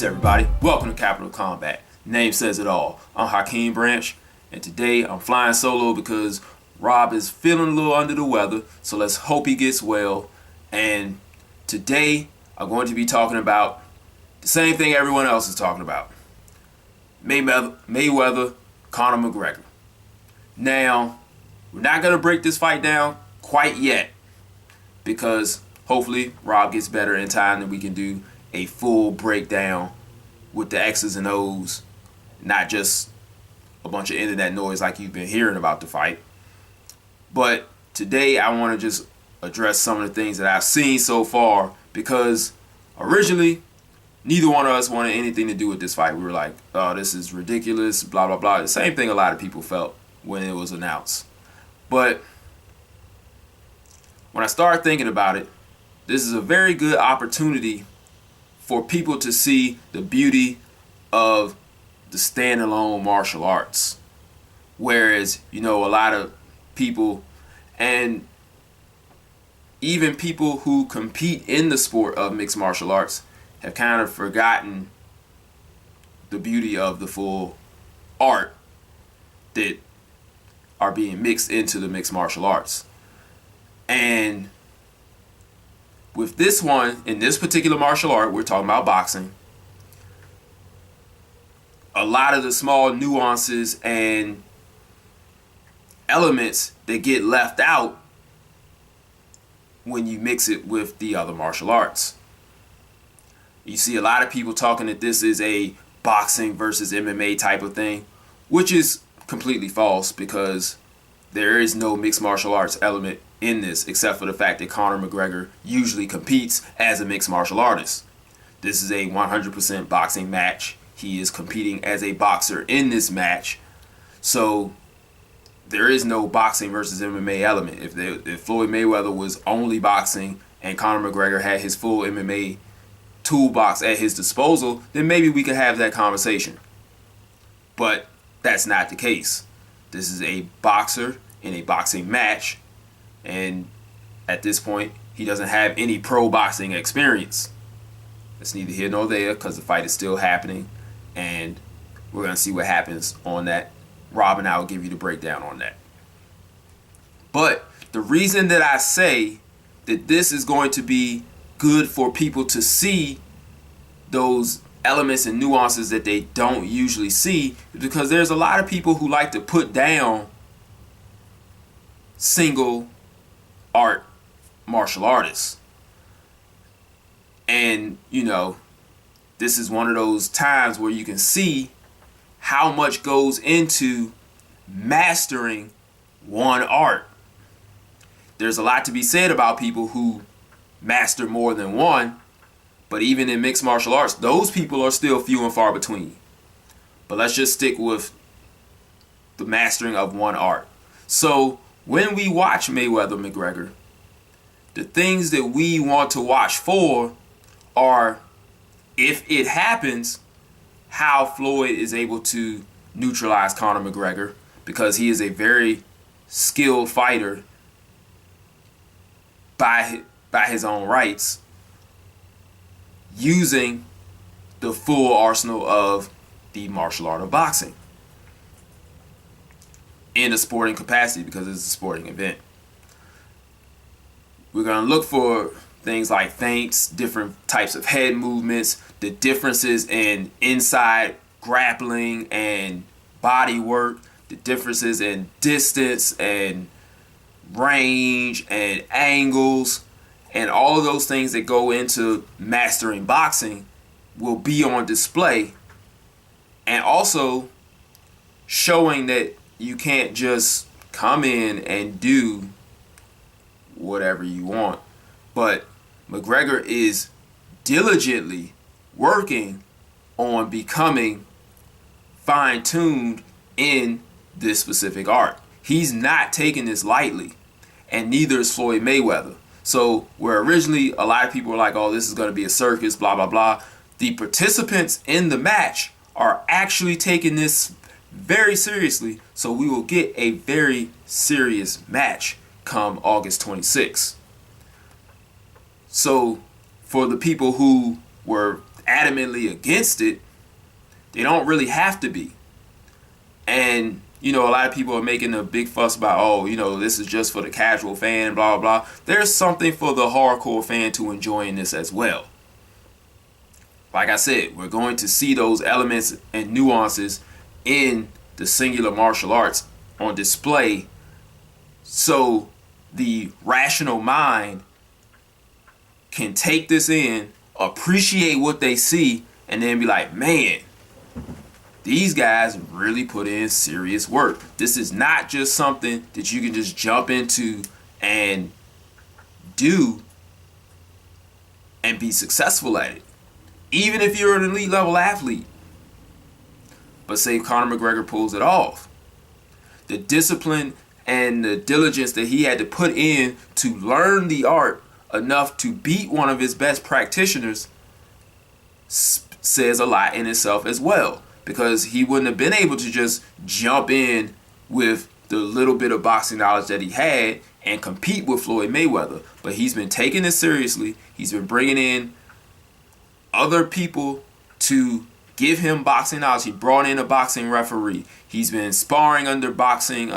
Peace everybody, welcome to Capital Combat. Name says it all. I'm Hakeem Branch, and today I'm flying solo because Rob is feeling a little under the weather, so let's hope he gets well. And today I'm going to be talking about the same thing everyone else is talking about. Mayweather, Conor McGregor. Now, we're not going to break this fight down quite yet because hopefully Rob gets better in time and we can do a full breakdown with the X's and O's, not just a bunch of internet noise like you've been hearing about the fight. But today I want to just address some of the things that I've seen so far, because originally neither one of us wanted anything to do with this fight. We were like, oh, this is ridiculous, blah, blah, blah. The same thing a lot of people felt when it was announced. But when I started thinking about it, this is a very good opportunity for people to see the beauty of the standalone martial arts. Whereas, a lot of people, and even people who compete in the sport of mixed martial arts, have kind of forgotten the beauty of the full art that are being mixed into the mixed martial arts. And with this one, in this particular martial art, we're talking about boxing, a lot of the small nuances and elements that get left out when you mix it with the other martial arts. You see a lot of people talking that this is a boxing versus MMA type of thing, which is completely false, because there is no mixed martial arts element in this, except for the fact that Conor McGregor usually competes as a mixed martial artist. This is a 100% boxing match. He is competing as a boxer in this match. So there is no boxing versus MMA element. If Floyd Mayweather was only boxing and Conor McGregor had his full MMA toolbox at his disposal, then maybe we could have that conversation. But that's not the case. This is a boxer in a boxing match, and at this point, he doesn't have any pro boxing experience. It's neither here nor there, because the fight is still happening, and we're going to see what happens on that. Rob and I will give you the breakdown on that. But the reason that I say that this is going to be good for people to see those elements and nuances that they don't usually see is because there's a lot of people who like to put down single art martial artists. And, this is one of those times where you can see how much goes into mastering one art. There's a lot to be said about people who master more than one, but even in mixed martial arts, those people are still few and far between. But let's just stick with the mastering of one art. So when we watch Mayweather McGregor, the things that we want to watch for are, if it happens, how Floyd is able to neutralize Conor McGregor, because he is a very skilled fighter by his own rights, using the full arsenal of the martial art of boxing in a sporting capacity, because it's a sporting event. We're going to look for things like feints, different types of head movements, the differences in inside grappling and body work, the differences in distance and range and angles, and all of those things that go into mastering boxing will be on display, and also showing that you can't just come in and do whatever you want. But McGregor is diligently working on becoming fine-tuned in this specific art. He's not taking this lightly, and neither is Floyd Mayweather. So where originally a lot of people were like, oh, this is going to be a circus, blah, blah, blah, the participants in the match are actually taking this very seriously. So we will get a very serious match come August 26th. So for the people who were adamantly against it, they don't really have to be. And, you know, a lot of people are making a big fuss about, oh, you know, this is just for the casual fan, blah, blah, blah. There's something for the hardcore fan to enjoy in this as well. Like I said, we're going to see those elements and nuances in the singular martial arts on display, so the rational mind can take this in, appreciate what they see, and then be like, man, these guys really put in serious work. This is not just something that you can just jump into and do and be successful at it, even if you're an elite level athlete. But say Conor McGregor pulls it off. The discipline and the diligence that he had to put in to learn the art enough to beat one of his best practitioners says a lot in itself as well, because he wouldn't have been able to just jump in with the little bit of boxing knowledge that he had and compete with Floyd Mayweather. But he's been taking it seriously. He's been bringing in other people to give him boxing knowledge. He brought in a boxing referee. He's been sparring under boxing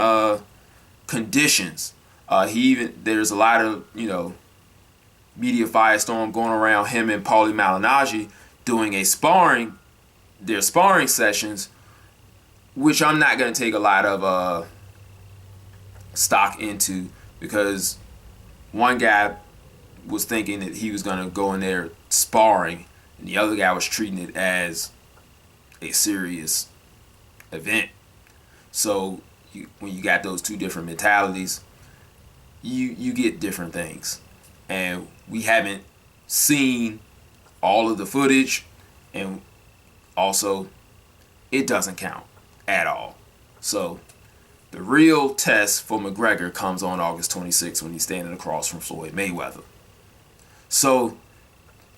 conditions. There's a lot of, you know, media firestorm going around him and Paulie Malignaggi doing their sparring sessions, which I'm not going to take a lot of stock into, because one guy was thinking that he was going to go in there sparring, and the other guy was treating it as a serious event. So when you got those two different mentalities, you get different things. And we haven't seen all of the footage, and also it doesn't count at all. So the real test for McGregor comes on August 26th when he's standing across from Floyd Mayweather. So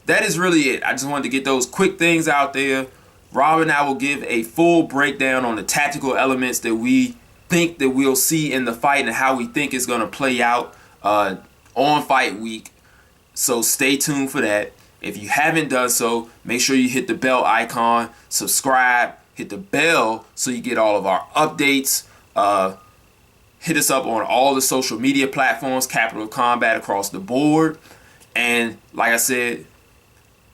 that is really it. I just wanted to get those quick things out there. Rob and I will give a full breakdown on the tactical elements that we think that we'll see in the fight and how we think it's going to play out on fight week. So stay tuned for that. If you haven't done so, make sure you hit the bell icon, subscribe, hit the bell so you get all of our updates. Hit us up on all the social media platforms, Capital of Combat across the board. And like I said,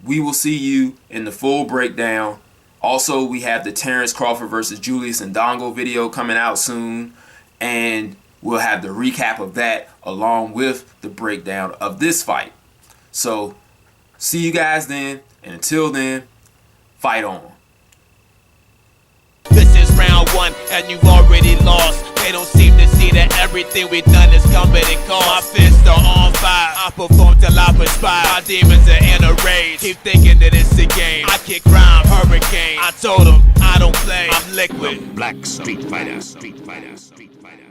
we will see you in the full breakdown. Also, we have the Terrence Crawford versus Julius Ndongo video coming out soon, and we'll have the recap of that along with the breakdown of this fight. So, see you guys then, and until then, fight on. This is round one, and you've already lost. They don't seem to see that everything we've done is coming and cost. My fists are on fire, I perform till I perspire. My demons are in a rage, keep thinking that it's a game. I kick crime, hurricane. I told them I don't play, I'm liquid. Black Street Fighter.